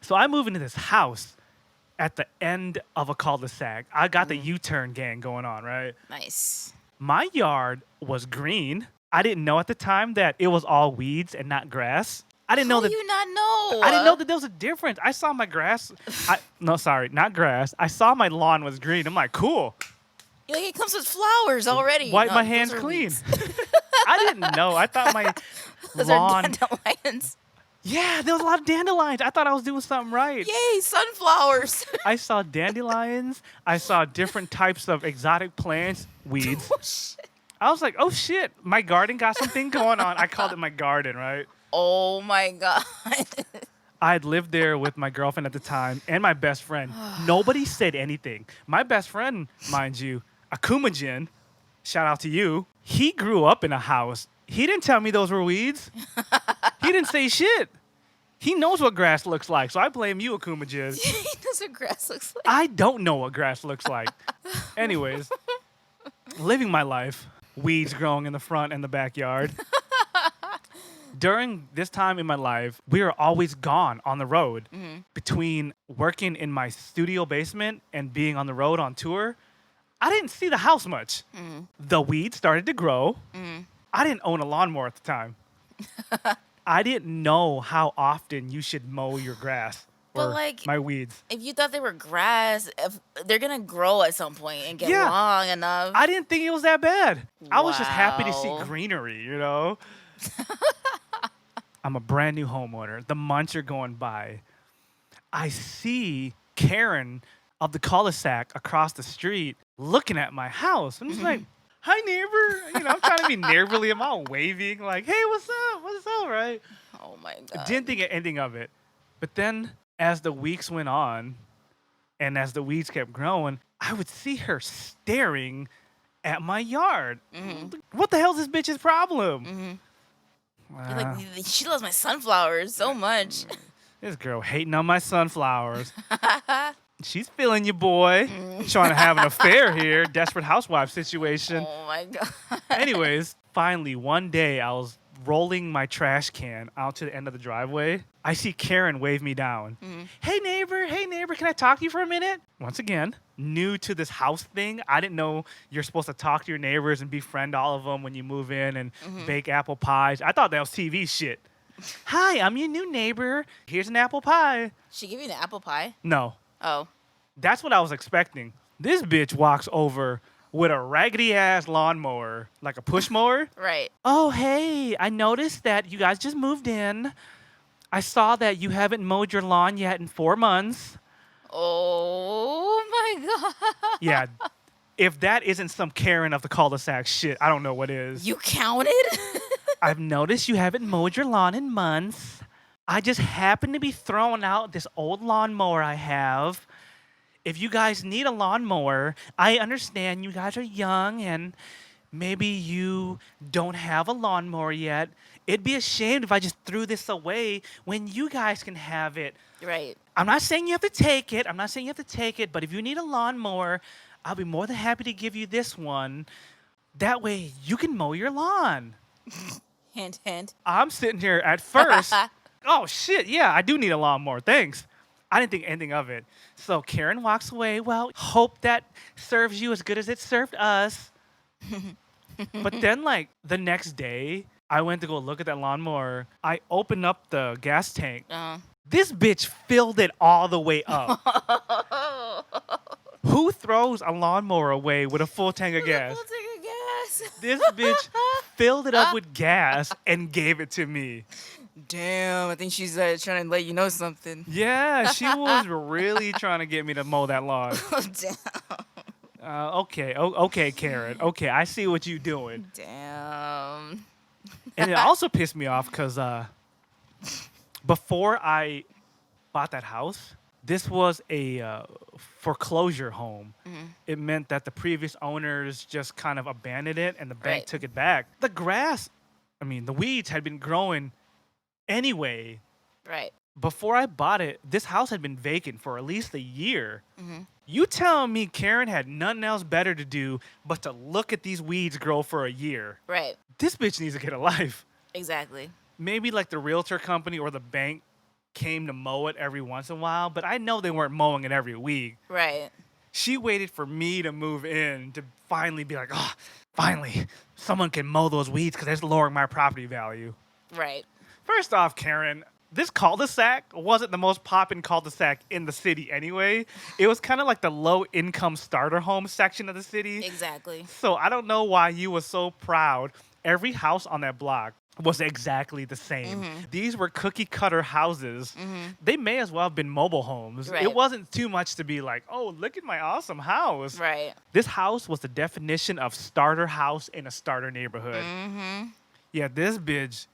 So I move into this house at the end of a cul-de-sac. I got the U-turn gang going on, right? Nice. My yard was green. I didn't know at the time that it was all weeds and not grass. I didn't know How that. do you not know? I didn't know that there was a difference. I saw my grass. No, sorry, not grass. I saw my lawn was green. I'm like, cool. You're like, it comes with flowers already. Wipe No, my those hands are clean. weeds. I didn't know. I thought my Those lawn. are dandelions. Yeah, there was a lot of dandelions. I thought I was doing something right. Yay, sunflowers. I saw dandelions. I saw different types of exotic plants, weeds. Oh, shit. I was like, oh shit, my garden got something going on. I called it my garden, right? Oh my God. I had lived there with my girlfriend at the time and my best friend. Nobody said anything. My best friend, mind you, Akumajin, shout out to you, he grew up in a house. He didn't tell me those were weeds. He didn't say shit. He knows what grass looks like, so I blame you, Akumajin. He knows what grass looks like. I don't know what grass looks like. Anyways, living my life, weeds growing in the front and the backyard. During this time in my life, we were always gone on the road. Between working in my studio basement and being on the road on tour, I didn't see the house much. The weeds started to grow. I didn't own a lawnmower at the time. I didn't know how often you should mow your grass But, or like, my weeds. If you thought they were grass, if they're gonna grow at some point and get Yeah. long enough. I didn't think it was that bad. I was just happy to see Wow. greenery, you know? I'm a brand new homeowner. The months are going by. I see Karen of the cul-de-sac across the street looking at my house. I'm just like, hi, neighbor. You know, I'm trying to be neighborly. I'm all waving like, hey, what's up? What's up, right? Oh my I God. didn't think anything of it. But then as the weeks went on and as the weeds kept growing, I would see her staring at my yard. What the hell's this bitch's problem? You're like, she loves my sunflowers so much. This girl hating on my sunflowers. She's feeling you, boy. Trying to have an affair here. Desperate housewife situation. Oh my God. Anyways, finally, one day I was rolling my trash can out to the end of the driveway. I see Karen wave me down. Hey, neighbor, can I talk to you for a minute? Once again, new to this house thing. I didn't know you're supposed to talk to your neighbors and befriend all of them when you move in and bake apple pies. I thought that was TV shit. Hi, I'm your new neighbor. Here's an apple pie. She give you an apple pie? No, Oh. that's what I was expecting. This bitch walks over with a raggedy ass lawnmower, like a push mower. Right. Oh, hey, I noticed that you guys just moved in. I saw that you haven't mowed your lawn yet in 4 months. Oh my God. Yeah, if that isn't some Karen of the cul-de-sac shit, I don't know what is. You counted? I've noticed you haven't mowed your lawn in months. I just happened to be throwing out this old lawnmower I have. If you guys need a lawnmower, I understand you guys are young and maybe you don't have a lawnmower yet. It'd be a shame if I just threw this away when you guys can have it. Right. I'm not saying you have to take it. But if you need a lawnmower, I'll be more than happy to give you this one. That way you can mow your lawn. Hint, hint. I'm sitting here at first. Oh, shit. Yeah, I do need a lawnmower. Thanks. I didn't think anything of it. So Karen walks away. Well, hope that serves you as good as it served us. But then, like, the next day, I went to go look at that lawnmower. I opened up the gas tank. This bitch filled it all the way up. Who throws a lawnmower away with a full tank of gas? Full tank of gas. This bitch filled it up with gas and gave it to me. Damn, I think she's trying to let you know something. Yeah, she was really trying to get me to mow that lawn. Oh, damn. Okay, Karen. Okay, I see what you're doing. Damn. And it also pissed me off because before I bought that house, this was a foreclosure home. It meant that the previous owners just kind of abandoned it and the bank Right. took it back. The grass, the weeds had been growing anyway. Right. Before I bought it, this house had been vacant for at least a year. You telling me Karen had nothing else better to do but to look at these weeds grow for a year? Right. This bitch needs to get a life. Exactly. Maybe like the realtor company or the bank came to mow it every once in a while, but I know they weren't mowing it every week. Right. She waited for me to move in to finally be like, oh, finally, someone can mow those weeds because that's lowering my property value. Right. First off, Karen, this cul-de-sac wasn't the most poppin' cul-de-sac in the city anyway. It was kind of like the low-income starter home section of the city. Exactly. So I don't know why you were so proud. Every house on that block was exactly the same. These were cookie cutter houses. They may as well have been mobile homes. Right. It wasn't too much to be like, oh, look at my awesome house. Right. This house was the definition of starter house in a starter neighborhood. Yeah, this bitch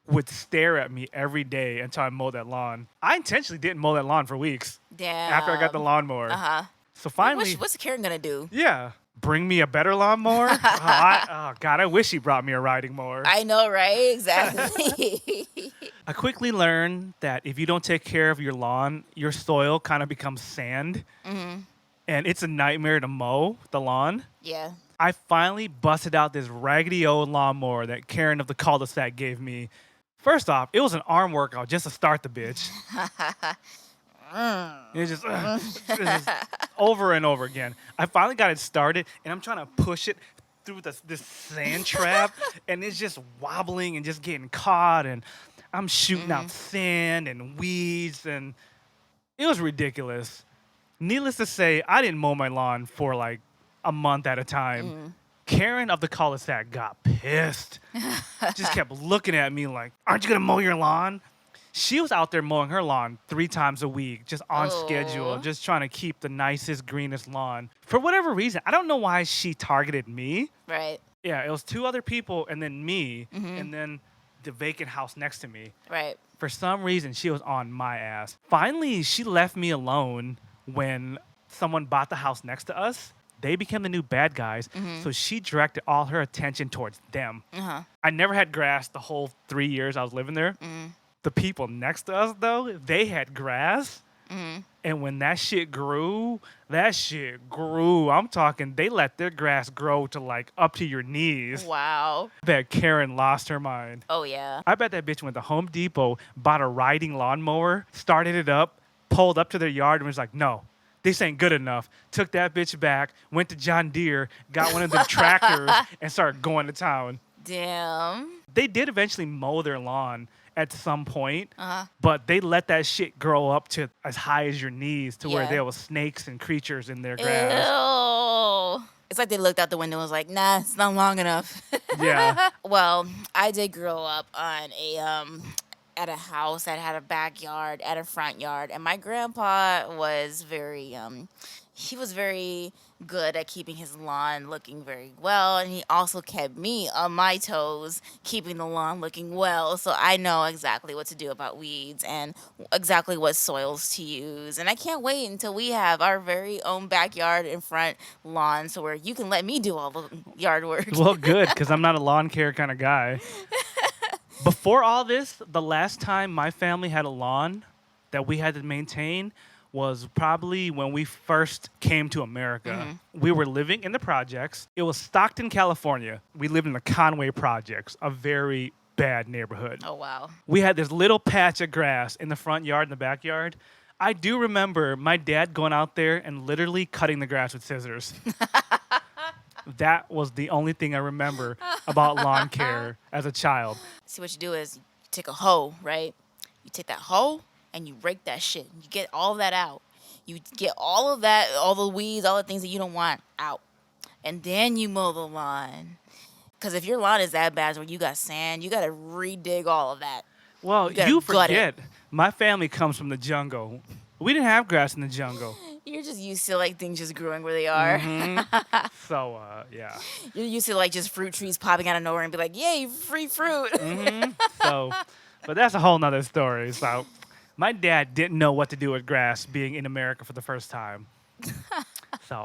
would stare at me every day until I mowed that lawn. I intentionally didn't mow that lawn for weeks Damn. after I got the lawnmower. Uh-huh. So finally, What's Karen gonna do? yeah, bring me a better lawnmower. Oh God, I wish he brought me a riding mower. I know, right? Exactly. I quickly learned that if you don't take care of your lawn, your soil kind of becomes sand, and it's a nightmare to mow the lawn. Yeah. I finally busted out this raggedy old lawnmower that Karen of the cul-de-sac gave me. First off, it was an arm workout just to start the bitch. It was just over and over again. I finally got it started, and I'm trying to push it through this sand trap, and it's just wobbling and just getting caught, and I'm shooting out sand and weeds, and it was ridiculous. Needless to say, I didn't mow my lawn for like a month at a time. Karen of the cul-de-sac got pissed. Just kept looking at me like, aren't you going to mow your lawn? She was out there mowing her lawn 3 times a week, just on schedule, just trying to keep the nicest, greenest lawn. For whatever reason, I don't know why she targeted me. Right. Yeah, it was 2 other people and then me, and then the vacant house next to me. Right. For some reason, she was on my ass. Finally, she left me alone when someone bought the house next to us. They became the new bad guys, so she directed all her attention towards them. I never had grass the whole 3 years I was living there. The people next to us, though, they had grass. And when that shit grew. I'm talking, they let their grass grow to like up to your knees. Wow. I bet Karen lost her mind. Oh, yeah. I bet that bitch went to Home Depot, bought a riding lawnmower, started it up, pulled up to their yard, and was like, no. This ain't good enough. Took that bitch back, went to John Deere, got one of them tractors, and started going to town. Damn. They did eventually mow their lawn at some point, but they let that shit grow up to as high as your knees to where there was snakes and creatures in their grass. Ew. It's like they looked out the window and was like, nah, it's not long enough. Yeah. Well, I did grow up on at a house that had a backyard, at a front yard, and my grandpa was very he was very good at keeping his lawn looking very well, and he also kept me on my toes keeping the lawn looking well, so I know exactly what to do about weeds and exactly what soils to use. And I can't wait until we have our very own backyard and front lawn, so where you can let me do all the yard work. Well, good, because I'm not a lawn care kind of guy. Before all this, the last time my family had a lawn that we had to maintain was probably when we first came to America. We were living in the projects. It was Stockton, California. We lived in the Conway Projects, a very bad neighborhood. Oh, wow. We had this little patch of grass in the front yard and the backyard. I do remember my dad going out there and literally cutting the grass with scissors. That was the only thing I remember about lawn care as a child. See, what you do is you take a hoe, right? You take that hoe and you rake that shit. You get all that out. You get all of that, all the weeds, all the things that you don't want out. And then you mow the lawn. Because if your lawn is that bad where you got sand, you got to redig all of that. Well, gotta you gut forget, my family comes from the jungle. We didn't have grass in the jungle. You're just used to like things just growing where they are. So, yeah. You're used to like just fruit trees popping out of nowhere and be like, yay, free fruit. So, but that's a whole nother story. So, my dad didn't know what to do with grass being in America for the first time. So,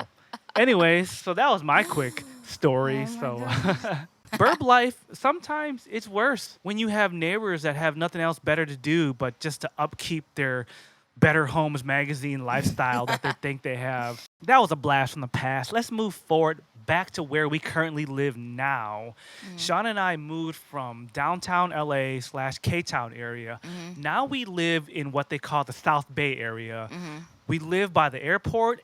anyways, so that was my quick story. Burb life, sometimes it's worse when you have neighbors that have nothing else better to do but just to upkeep their Better Homes magazine lifestyle that they think they have. That was a blast from the past. Let's move forward back to where we currently live now. Mm-hmm. Sean and I moved from downtown LA slash K Town area. Mm-hmm. Now we live in what they call the South Bay area. Mm-hmm. We live by the airport,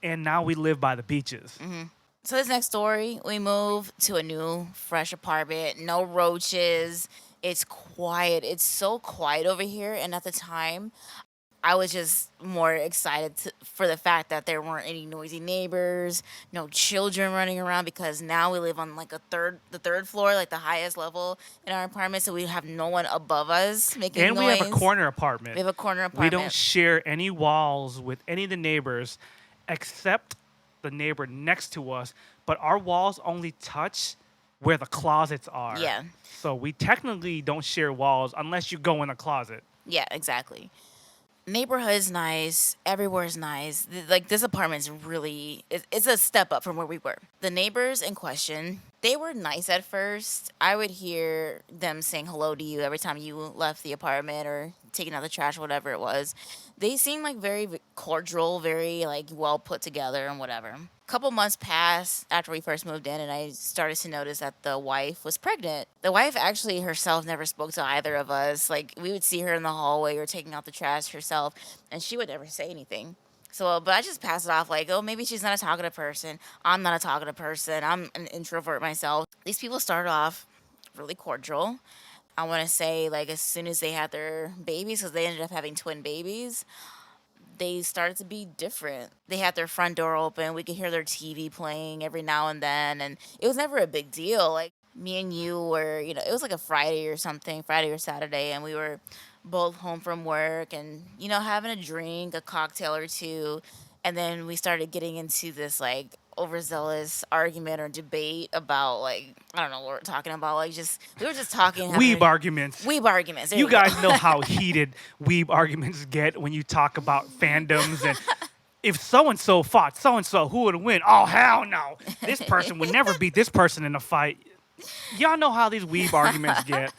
and now we live by the beaches. Mm-hmm. So this next story, we move to a new, fresh apartment. No roaches. It's quiet. It's so quiet over here. And at the time, I was just more excited for the fact that there weren't any noisy neighbors, no children running around because now we live on like the third floor, like the highest level in our apartment, so we have no one above us making And we noise. have a corner We apartment. have a corner We don't apartment. share any walls with any of the neighbors except the neighbor next to us, but our walls only touch where the closets are. Yeah. So we technically don't share walls unless you go in a closet. Yeah, exactly. Neighborhood is nice. Everywhere is nice. Like this apartment's really it's a step up from where we were. The neighbors in question, they were nice at first. I would hear them saying hello to you every time you left the apartment or taking out the trash, whatever it was. They seemed like very cordial, very like well put together and whatever. Couple months passed after we first moved in, and I started to notice that the wife was pregnant. The wife actually herself never spoke to either of us. Like we would see her in the hallway or taking out the trash herself, and she would never say anything. So, but I just passed it off like, oh, maybe she's not a talkative person. I'm not a talkative person. I'm an introvert myself. These people started off really cordial. I want to say like as soon as they had their babies, because they ended up having twin babies, they started to be different. They had their front door open. We could hear their TV playing every now and then, and it was never a big deal. Like me and you were, it was like a Friday or something, Friday or Saturday, and we were both home from work and having a drink, a cocktail or two, and then we started getting into this like overzealous argument or debate about like I don't know what we're talking about. Like just we were just talking, Weeb arguments. weeb arguments. There You you go. guys know how heated weeb arguments get when you talk about fandoms and if so and so fought so and so, who would win? Oh hell no! This person would never beat this person in a fight. Y'all know how these weeb arguments get.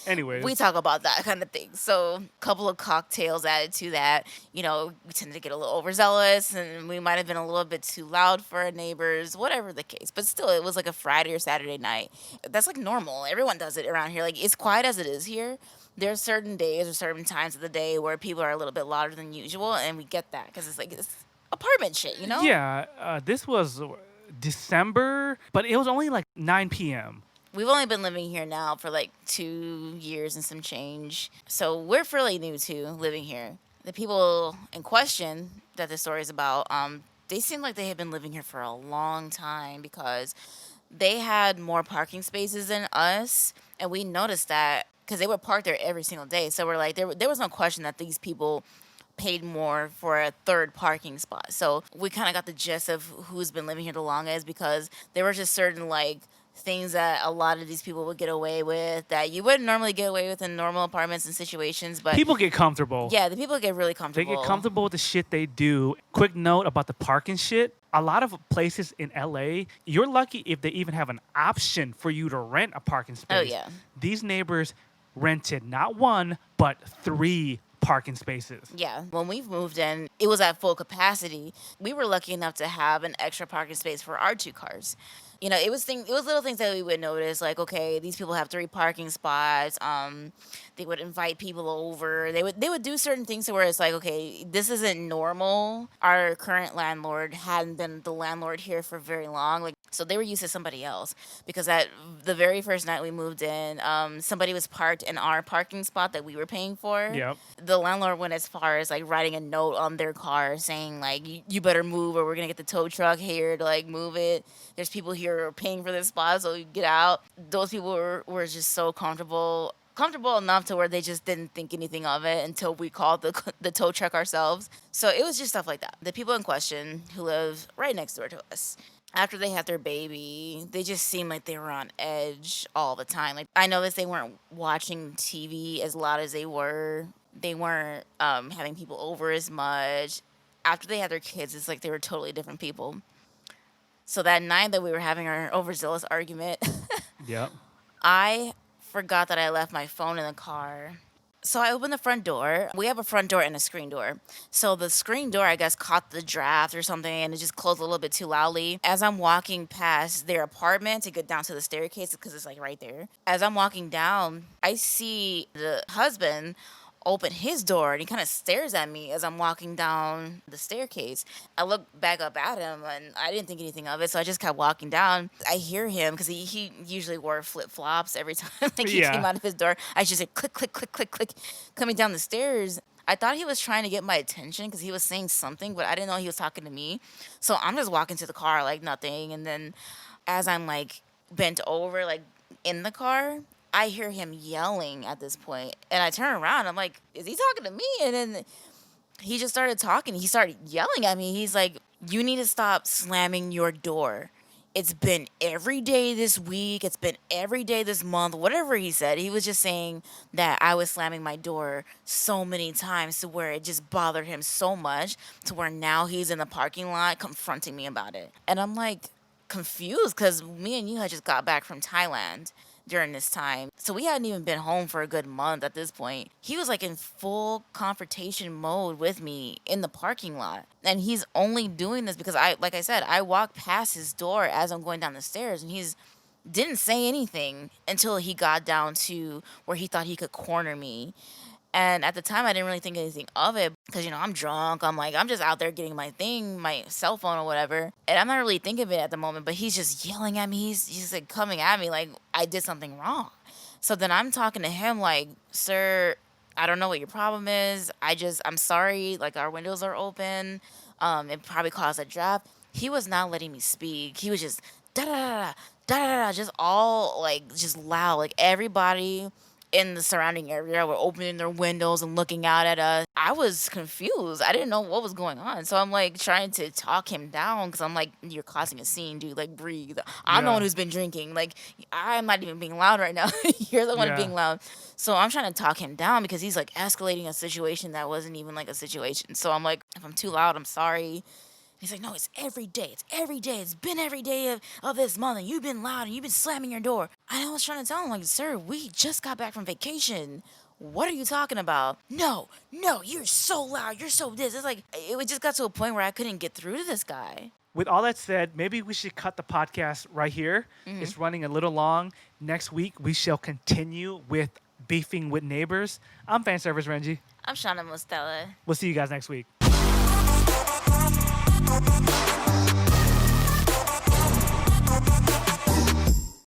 Anyways, We talk about that kind of thing. So, a couple of cocktails added to that. We tended to get a little overzealous and we might have been a little bit too loud for our neighbors, whatever the case. But still, it was like a Friday or Saturday night. That's like normal. Everyone does it around here. Like, it's quiet as it is here. There's certain days or certain times of the day where people are a little bit louder than usual, and we get that because it's apartment shit. yeah, this was December, but it was only like 9 p.m. We've only been living here now for like 2 years and some change. So we're fairly new to living here. The people in question that the story is about, they seem like they had been living here for a long time because they had more parking spaces than us. And we noticed that because they would park there every single day. So we're like, there was no question that these people paid more for a third parking spot. So we kind of got the gist of who's been living here the longest because there were just certain like things that a lot of these people would get away with that you wouldn't normally get away with in normal apartments and situations. But People get comfortable. yeah, the people get really They comfortable. get comfortable with the shit they do. Quick note about the parking shit. A lot of places in LA, you're lucky if they even have an option for you to rent a parking space. Oh, yeah. These neighbors rented not one, but 3 parking spaces. Yeah, when we moved in, it was at full capacity. We were lucky enough to have an extra parking space for our 2 cars. It was little things that we would notice, like okay, these people have 3 parking spots. They would invite people over. They would do certain things to where it's like, okay, this isn't normal. Our current landlord hadn't been the landlord here for very long, like so they were used to somebody else because at the very first night we moved in, somebody was parked in our parking spot that we were paying for. Yep. The landlord went as far as like writing a note on their car saying like you better move or we're gonna get the tow truck here to like move it. There's people here who are paying for this spot, so you get out. Those people were just so comfortable enough to where they just didn't think anything of it until we called the tow truck ourselves. So it was just stuff like that. The people in question who live right next door to us, after they had their baby, they just seemed like they were on edge all the time. Like I noticed they weren't watching TV as loud as they were. They weren't having people over as much. After they had their kids, it's like they were totally different people. So that night that we were having our overzealous argument, Yep. I forgot that I left my phone in the car. So I opened the front door. We have a front door and a screen door. So the screen door, I guess, caught the draft or something and it just closed a little bit too loudly. As I'm walking past their apartment to get down to the staircase, because it's like right there. As I'm walking down, I see the husband open his door and he kind of stares at me as I'm walking down the staircase. I look back up at him and I didn't think anything of it, so I just kept walking down. I hear him because he usually wore flip flops every time like he came Yeah. out of his door. I just hear click, click, click, click, click coming down the stairs. I thought he was trying to get my attention because he was saying something, but I didn't know he was talking to me. So I'm just walking to the car like nothing. And then as I'm like bent over, like in the car, I hear him yelling at this point, and I turn around. I'm like, "Is he talking to me?" And then he just started talking. He started yelling at me. He's like, "You need to stop slamming your door. It's been every day this week. It's been every day this month." Whatever he said, he was just saying that I was slamming my door so many times to where it just bothered him so much to where now he's in the parking lot confronting me about it. And I'm like confused because me and you had just got back from Thailand during this time. So we hadn't even been home for a good month at this point. He was like in full confrontation mode with me in the parking lot. And he's only doing this because like I said, I walked past his door as I'm going down the stairs and he's didn't say anything until he got down to where he thought he could corner me. And at the time, I didn't really think anything of it because, I'm drunk. I'm like, I'm just out there getting my thing, my cell phone or whatever. And I'm not really thinking of it at the moment, but he's just yelling at me. He's like coming at me like I did something wrong. So then I'm talking to him like, sir, I don't know what your problem is. I'm sorry. Like our windows are open. It probably caused a draft. He was not letting me speak. He was just da da da da da da da, just all like just loud. Like everybody in the surrounding area were opening their windows and looking out at us. I was confused. I didn't know what was going on. So I'm like trying to talk him down because I'm like, you're causing a scene, dude. Like, breathe. I'm the Yeah. one who's been drinking. Like, I'm not even being loud right now. You're the one Yeah. being loud. So I'm trying to talk him down because he's like escalating a situation that wasn't even like a situation. So I'm like, if I'm too loud, I'm sorry. He's like, no, it's every day. It's every day. It's been every day of this month. And you've been loud and you've been slamming your door. And I was trying to tell him, like, sir, we just got back from vacation. What are you talking about? No, you're so loud. You're so this. It's like, it just got to a point where I couldn't get through to this guy. With all that said, maybe we should cut the podcast right here. It's running a little long. Next week, we shall continue with beefing with neighbors. I'm fan service Renji. I'm Shana Mostella. We'll see you guys next week.